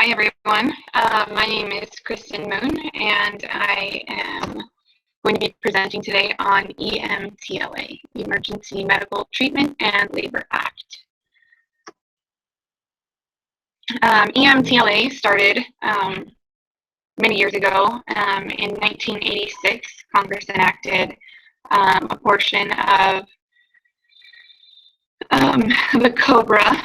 Hi everyone, my name is Kristen Moon and I am going to be presenting today on EMTLA, the Emergency Medical Treatment and Labor Act. EMTLA started many years ago. In 1986, Congress enacted a portion of the COBRA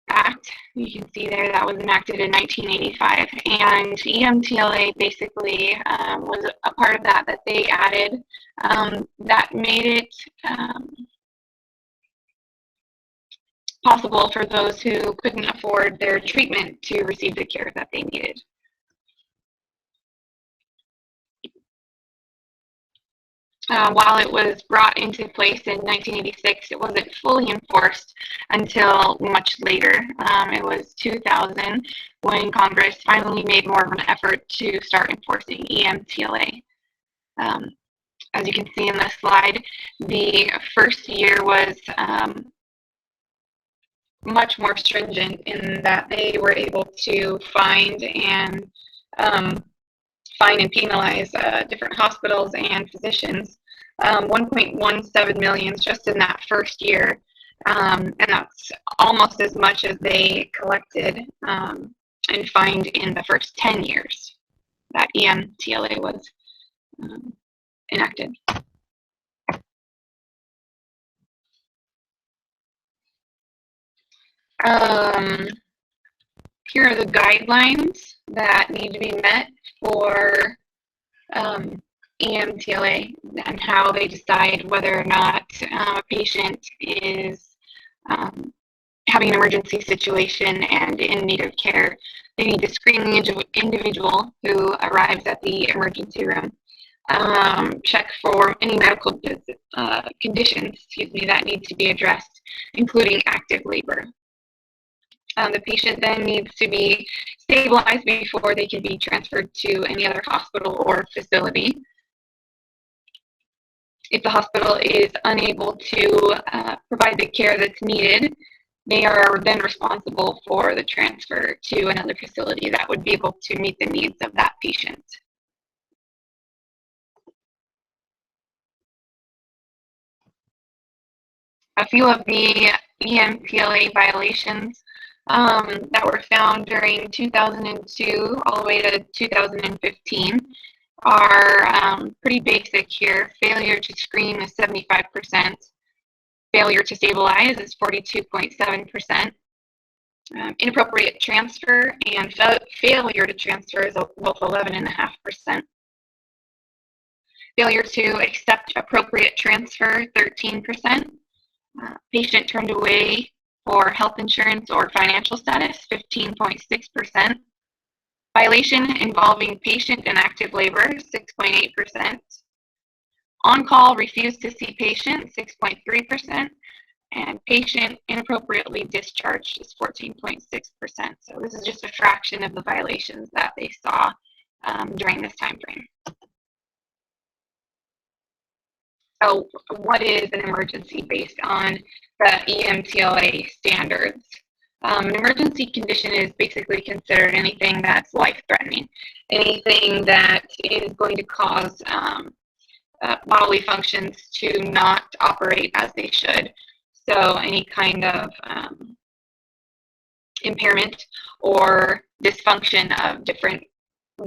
Act. You can see there that was enacted in 1985, and EMTLA basically was a part of that they added that made it possible for those who couldn't afford their treatment to receive the care that they needed. While it was brought into place in 1986, it wasn't fully enforced until much later. It was 2000 when Congress finally made more of an effort to start enforcing EMTLA. As you can see in this slide, the first year was much more stringent in that they were able to fine and penalize different hospitals and physicians. 1.17 million just in that first year, and that's almost as much as they collected and fined in the first 10 years that EMTLA was enacted. Here are the guidelines that need to be met for EMTLA and how they decide whether or not a patient is having an emergency situation and in need of care. They need to screen the individual who arrives at the emergency room, check for any medical conditions, that need to be addressed, including active labor. The patient then needs to be stabilized before they can be transferred to any other hospital or facility. If the hospital is unable to provide the care that's needed, they are then responsible for the transfer to another facility that would be able to meet the needs of that patient. A few of the EMTLA violations that were found during 2002 all the way to 2015 are pretty basic here. Failure to screen is 75%. Failure to stabilize is 42.7%. Inappropriate transfer and failure to transfer is both 11.5%. Failure to accept appropriate transfer, 13%. Patient turned away for health insurance or financial status, 15.6%. Violation involving patient and active labor, 6.8%. On-call refused to see patient, 6.3%. And patient inappropriately discharged is 14.6%. So this is just a fraction of the violations that they saw during this time frame. So what is an emergency based on the EMTLA standards? An emergency condition is basically considered anything that's life-threatening, anything that is going to cause bodily functions to not operate as they should. So any kind of impairment or dysfunction of different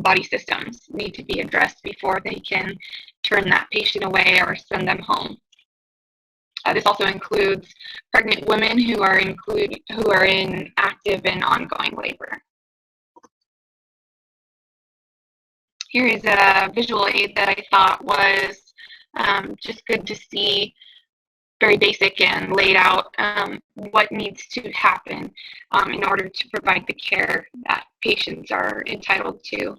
body systems need to be addressed before they can turn that patient away or send them home. This also includes pregnant women who are in active and ongoing labor. Here is a visual aid that I thought was just good to see, very basic and laid out what needs to happen in order to provide the care that patients are entitled to.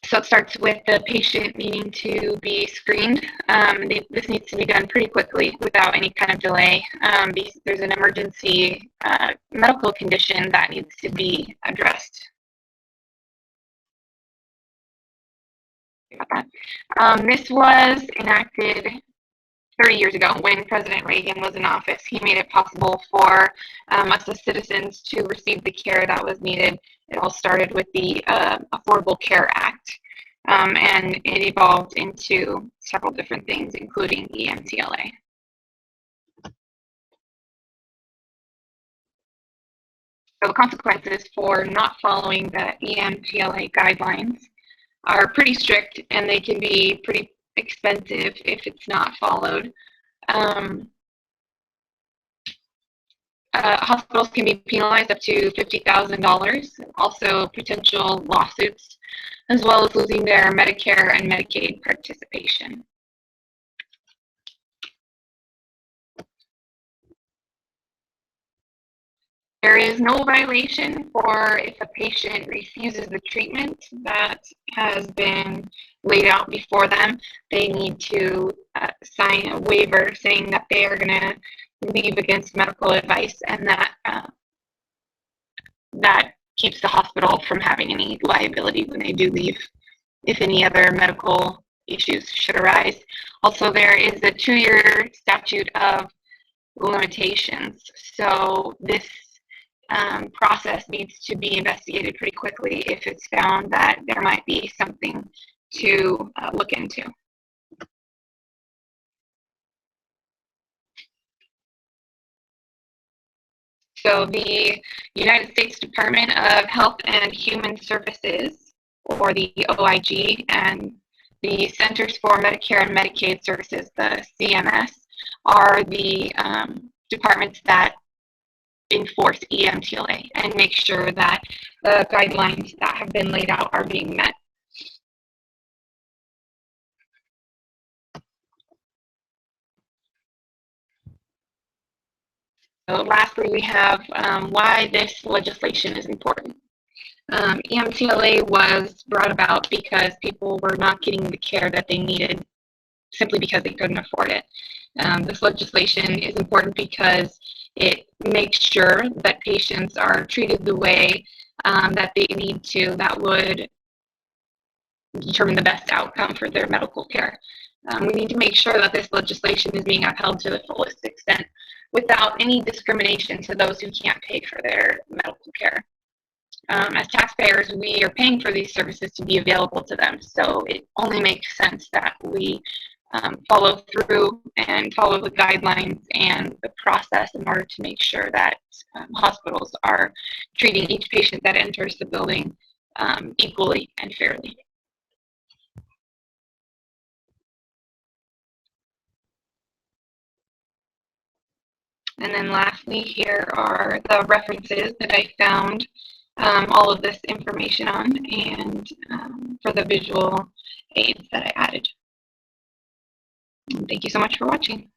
So it starts with the patient needing to be screened. This needs to be done pretty quickly without any kind of delay. There's an emergency medical condition that needs to be addressed. This was enacted 30 years ago, when President Reagan was in office, he made it possible for us as citizens to receive the care that was needed. It all started with the Affordable Care Act, and it evolved into several different things, including EMTLA. So the consequences for not following the EMTLA guidelines are pretty strict, and they can be pretty expensive if it's not followed. Hospitals can be penalized up to $50,000, also potential lawsuits, as well as losing their Medicare and Medicaid participation. There is no violation for if a patient refuses the treatment that has been laid out before them. They need to sign a waiver saying that they are going to leave against medical advice, and that keeps the hospital from having any liability when they do leave if any other medical issues should arise. Also, there is a 2-year statute of limitations, so this process needs to be investigated pretty quickly if it's found that there might be something to look into. So the United States Department of Health and Human Services, or the OIG, and the Centers for Medicare and Medicaid Services, the CMS, are the departments that enforce EMTLA and make sure that the guidelines that have been laid out are being met. So lastly, we have why this legislation is important. EMTLA was brought about because people were not getting the care that they needed simply because they couldn't afford it. This legislation is important because it makes sure that patients are treated the way that they need to, that would determine the best outcome for their medical care. We need to make sure that this legislation is being upheld to the fullest extent without any discrimination to those who can't pay for their medical care. As taxpayers, we are paying for these services to be available to them, so it only makes sense that we follow through and follow the guidelines and the process in order to make sure that hospitals are treating each patient that enters the building equally and fairly. And then lastly, here are the references that I found all of this information on, and for the visual aids that I added. And thank you so much for watching.